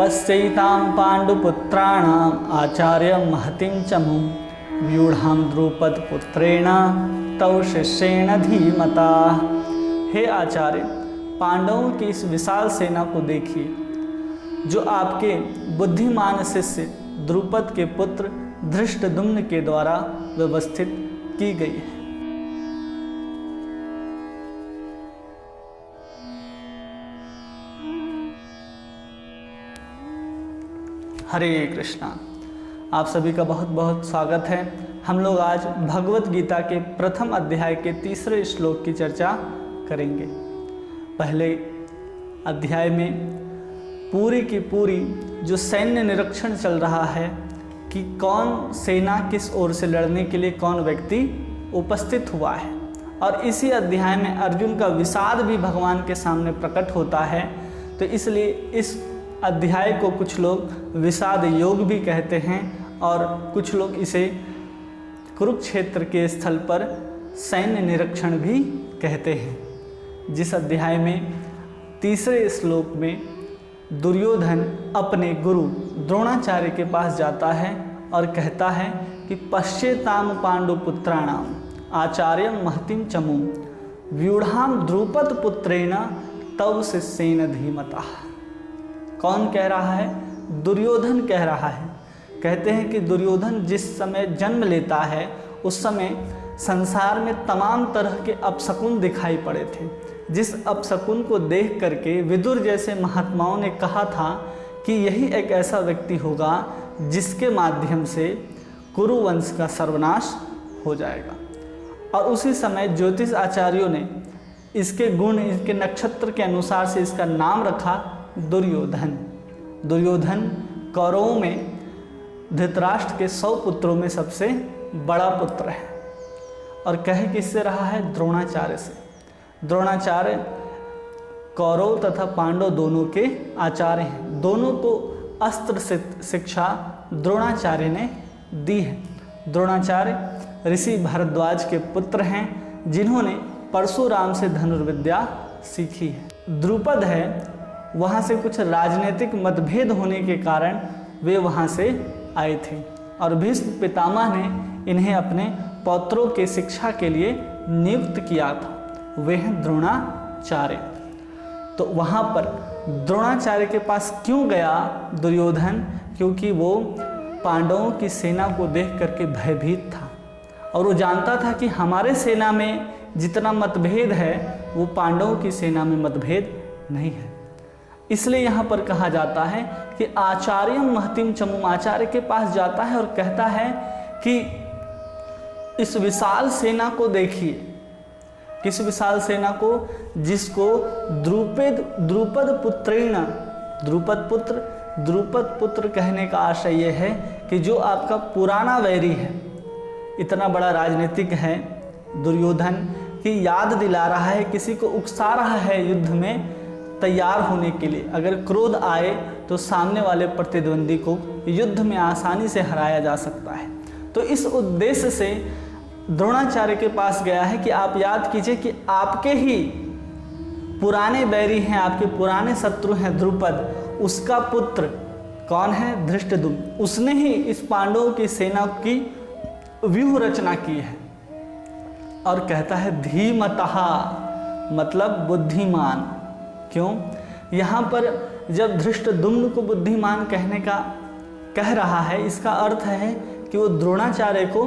पश्यैतां पाण्डुपुत्राणाम् आचार्यं महतीं च मुं व्यूढ़ां द्रुपदपुत्रेण तव शिष्येण धीमता। हे आचार्य, पांडवों की इस विशाल सेना को देखिए जो आपके बुद्धिमान शिष्य द्रुपद के पुत्र धृष्टद्युम्न के द्वारा व्यवस्थित की गई है। हरे कृष्णा। आप सभी का बहुत बहुत स्वागत है। हम लोग आज भगवत गीता के प्रथम अध्याय के तीसरे श्लोक की चर्चा करेंगे। पहले अध्याय में पूरी की पूरी जो सैन्य निरीक्षण चल रहा है कि कौन सेना किस ओर से लड़ने के लिए कौन व्यक्ति उपस्थित हुआ है, और इसी अध्याय में अर्जुन का विषाद भी भगवान के सामने प्रकट होता है। तो इसलिए इस अध्याय को कुछ लोग विषाद योग भी कहते हैं और कुछ लोग इसे कुरुक्षेत्र के स्थल पर सैन्य निरीक्षण भी कहते हैं। जिस अध्याय में तीसरे श्लोक में दुर्योधन अपने गुरु द्रोणाचार्य के पास जाता है और कहता है कि पश्येताम पांडुपुत्राणाम आचार्यं महतीं च मुं व्यूढ़ां द्रुपदपुत्रेण तव शिष्येन धीमता। कौन कह रहा है? दुर्योधन कह रहा है। कहते हैं कि दुर्योधन जिस समय जन्म लेता है उस समय संसार में तमाम तरह के अपशकुन दिखाई पड़े थे, जिस अपशकुन को देख करके विदुर जैसे महात्माओं ने कहा था कि यही एक ऐसा व्यक्ति होगा जिसके माध्यम से कुरुवंश का सर्वनाश हो जाएगा। और उसी समय ज्योतिष आचार्यों ने इसके गुण, इसके नक्षत्र के अनुसार से इसका नाम रखा दुर्योधन। दुर्योधन कौरवों में धृतराष्ट्र के 100 पुत्रों में सबसे बड़ा पुत्र है और कह किससे रहा है? द्रोणाचार्य से। द्रोणाचार्य कौरव तथा पांडव दोनों के आचार्य हैं। दोनों को अस्त्र शिक्षा द्रोणाचार्य ने दी है। द्रोणाचार्य ऋषि भारद्वाज के पुत्र हैं जिन्होंने परशुराम से धनुर्विद्या सीखी है। द्रुपद है, वहाँ से कुछ राजनीतिक मतभेद होने के कारण वे वहाँ से आए थे और भीष्म पितामह ने इन्हें अपने पौत्रों के शिक्षा के लिए नियुक्त किया था। वे हैं द्रोणाचार्य। तो वहाँ पर द्रोणाचार्य के पास क्यों गया दुर्योधन? क्योंकि वो पांडवों की सेना को देख करके भयभीत था और वो जानता था कि हमारे सेना में जितना मतभेद है वो पांडवों की सेना में मतभेद नहीं है। इसलिए यहाँ पर कहा जाता है कि आचार्यं महतीं च मुं, आचार्य के पास जाता है और कहता है कि इस विशाल सेना को देखिए। किस विशाल सेना को? जिसको द्रुपद पुत्रेण, द्रुपद पुत्र कहने का आशय यह है कि जो आपका पुराना वैरी है, इतना बड़ा राजनीतिक है दुर्योधन की याद दिला रहा है, किसी को उकसा रहा है युद्ध में तैयार होने के लिए। अगर क्रोध आए तो सामने वाले प्रतिद्वंदी को युद्ध में आसानी से हराया जा सकता है। तो इस उद्देश्य से द्रोणाचार्य के पास गया है कि आप याद कीजिए कि आपके ही पुराने बैरी हैं, आपके पुराने शत्रु हैं द्रुपद, उसका पुत्र कौन है? धृष्टद्युम्न। उसने ही इस पांडवों की सेना की व्यूह रचना की है। और कहता है धीमतः, मतलब बुद्धिमान। क्यों? यहाँ पर जब धृष्टद्युम्न को बुद्धिमान कहने का कह रहा है, इसका अर्थ है कि वो द्रोणाचार्य को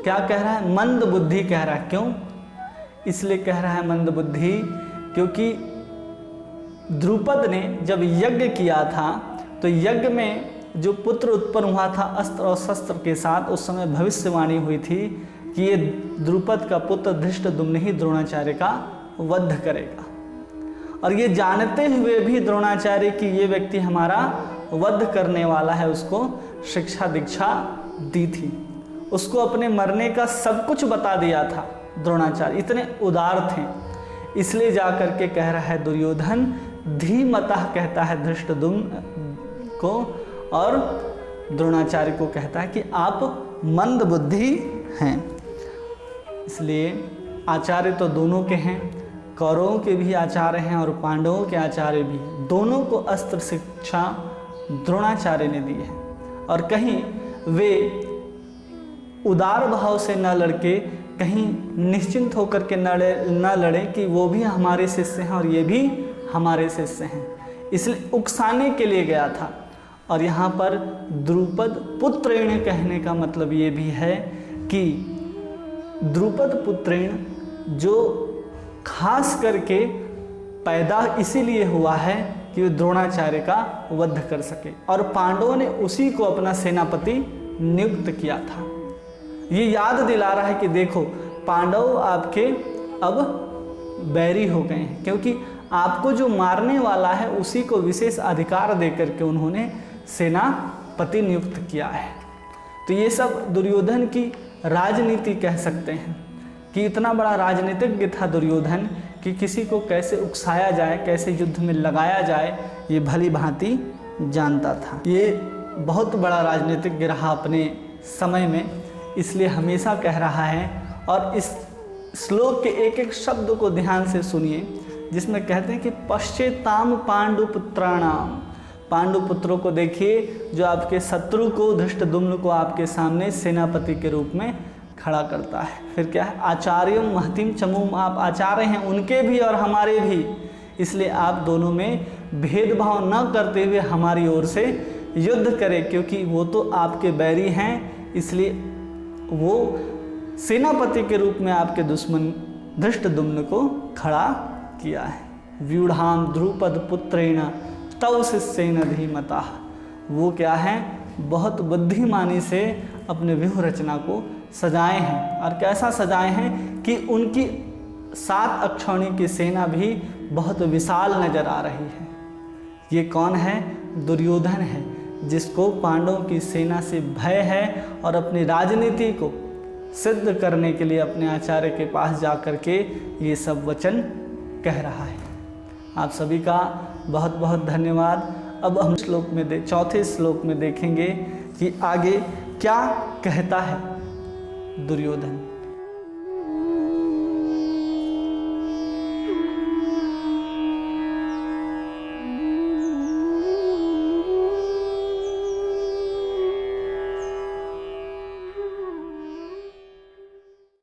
क्या कह रहा है? मंद बुद्धि कह रहा है। क्यों? इसलिए कह रहा है मंद बुद्धि क्योंकि द्रुपद ने जब यज्ञ किया था तो यज्ञ में जो पुत्र उत्पन्न हुआ था अस्त्र और शस्त्र के साथ, उस समय भविष्यवाणी हुई थी कि ये द्रुपद का पुत्र धृष्टद्युम्न ही द्रोणाचार्य का वध करेगा। और ये जानते हुए भी द्रोणाचार्य कि ये व्यक्ति हमारा वध करने वाला है, उसको शिक्षा दीक्षा दी थी, उसको अपने मरने का सब कुछ बता दिया था। द्रोणाचार्य इतने उदार थे, इसलिए जा कर के कह रहा है दुर्योधन धीमतः, कहता है धृष्टद्युम्न को, और द्रोणाचार्य को कहता है कि आप मंद बुद्धि हैं। इसलिए आचार्य तो दोनों के हैं, कौरवों के भी आचार्य हैं और पांडवों के आचार्य भी। दोनों को अस्त्र शिक्षा द्रोणाचार्य ने दी है। और कहीं वे उदार भाव से न लड़के कहीं निश्चिंत होकर के न लड़े कि वो भी हमारे शिष्य हैं और ये भी हमारे शिष्य हैं, इसलिए उकसाने के लिए गया था। और यहाँ पर द्रुपद पुत्रेण कहने का मतलब ये भी है कि द्रुपद पुत्रेण जो खास करके पैदा इसीलिए हुआ है कि वो द्रोणाचार्य का वध कर सके, और पांडवों ने उसी को अपना सेनापति नियुक्त किया था। ये याद दिला रहा है कि देखो पांडव आपके अब बैरी हो गए हैं, क्योंकि आपको जो मारने वाला है उसी को विशेष अधिकार देकर के उन्होंने सेनापति नियुक्त किया है। तो ये सब दुर्योधन की राजनीति कह सकते हैं कि इतना बड़ा राजनीतिज्ञ था दुर्योधन कि किसी को कैसे उकसाया जाए, कैसे युद्ध में लगाया जाए, ये भली भांति जानता था। ये बहुत बड़ा राजनीतिज्ञ रहा अपने समय में, इसलिए हमेशा कह रहा है। और इस श्लोक के एक एक शब्द को ध्यान से सुनिए, जिसमें कहते हैं कि पश्चेताम पांडुपुत्राणाम, पांडुपुत्रों को देखिए जो आपके शत्रु को धृष्टद्युम्न को आपके सामने सेनापति के रूप में खड़ा करता है। फिर क्या है, आचार्यम महतिम चमुम, आप आचार्य हैं उनके भी और हमारे भी, इसलिए आप दोनों में भेदभाव न करते हुए हमारी ओर से युद्ध करें, क्योंकि वो तो आपके बैरी हैं, इसलिए वो सेनापति के रूप में आपके दुश्मन धृष्टद्युम्न को खड़ा किया है। व्यूढ़ाम द्रुपद पुत्रेण तव शिष्येन धीमतः, वो क्या है, बहुत बुद्धिमानी से अपने व्यूह रचना को सजाए हैं। और कैसा सजाए हैं कि उनकी 7 अक्षौणी की सेना भी बहुत विशाल नजर आ रही है। ये कौन है, दुर्योधन है, जिसको पांडवों की सेना से भय है और अपनी राजनीति को सिद्ध करने के लिए अपने आचार्य के पास जाकर के ये सब वचन कह रहा है। आप सभी का बहुत बहुत धन्यवाद। अब हम श्लोक में चौथे श्लोक में देखेंगे कि आगे क्या कहता है दुर्योधन।